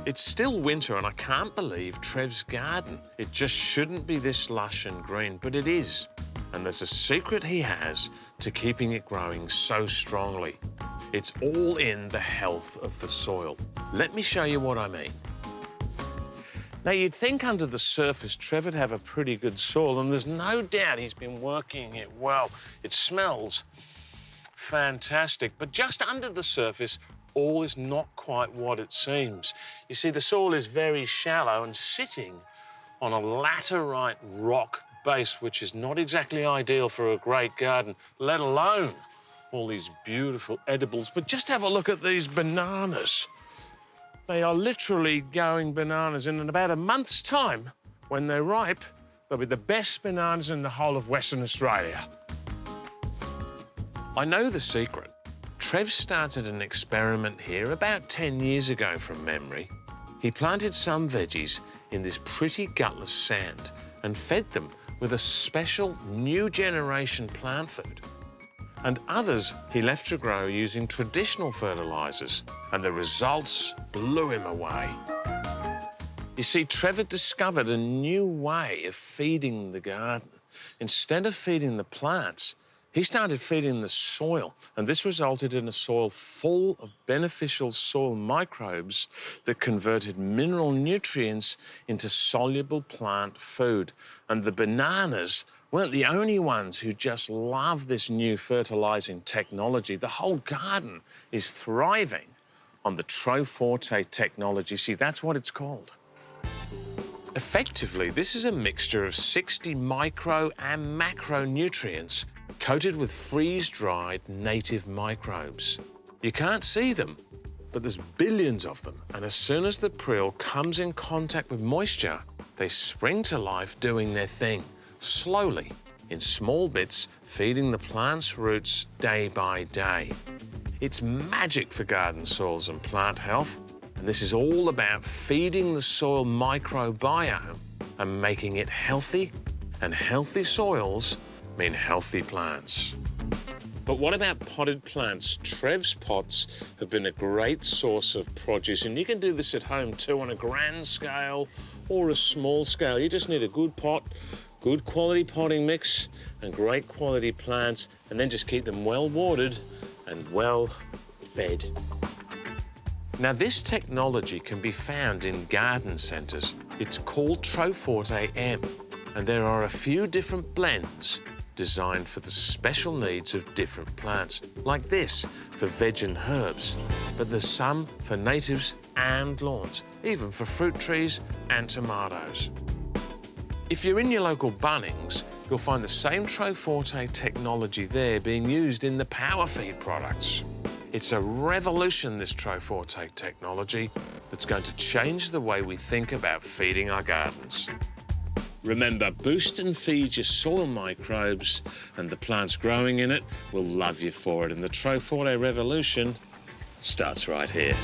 It's still winter and I can't believe Trev's garden. It just shouldn't be this lush and green, but it is. And there's a secret he has to keeping it growing so strongly. It's all in the health of the soil. Let me show you what I mean. Now, you'd think under the surface Trev would have a pretty good soil, and there's no doubt he's been working it well. It smells fantastic, but just under the surface, all is not quite what it seems. You see, the soil is very shallow and sitting on a laterite rock base, which is not exactly ideal for a great garden, let alone all these beautiful edibles. But just have a look at these bananas. They are literally going bananas, and in about a month's time, when they're ripe, they'll be the best bananas in the whole of Western Australia. I know the secret. Trev started an experiment here about 10 years ago from memory. He planted some veggies in this pretty gutless sand and fed them with a special new generation plant food. And others he left to grow using traditional fertilisers, and the results blew him away. You see, Trevor discovered a new way of feeding the garden. Instead of feeding the plants, he started feeding the soil, and this resulted in a soil full of beneficial soil microbes that converted mineral nutrients into soluble plant food. And the bananas weren't the only ones who just love this new fertilising technology. The whole garden is thriving on the Troforte technology. See, that's what it's called. Effectively, this is a mixture of 60 micro and macronutrients coated with freeze-dried native microbes. You can't see them, but there's billions of them. And as soon as the prill comes in contact with moisture, they spring to life doing their thing, slowly, in small bits, feeding the plant's roots day by day. It's magic for garden soils and plant health, and this is all about feeding the soil microbiome and making it healthy, and healthy soils mean healthy plants. But what about potted plants? Trev's pots have been a great source of produce, and you can do this at home too on a grand scale or a small scale. You just need a good pot, good quality potting mix, and great quality plants, and then just keep them well watered and well fed. Now, this technology can be found in garden centres. It's called Troforte M, and there are a few different blends designed for the special needs of different plants, like this for veg and herbs, but there's some for natives and lawns, even for fruit trees and tomatoes. If you're in your local Bunnings, you'll find the same Troforte technology there being used in the power feed products. It's a revolution, this Troforte technology, that's going to change the way we think about feeding our gardens. Remember, boost and feed your soil microbes, and the plants growing in it will love you for it. And the Troforte revolution starts right here.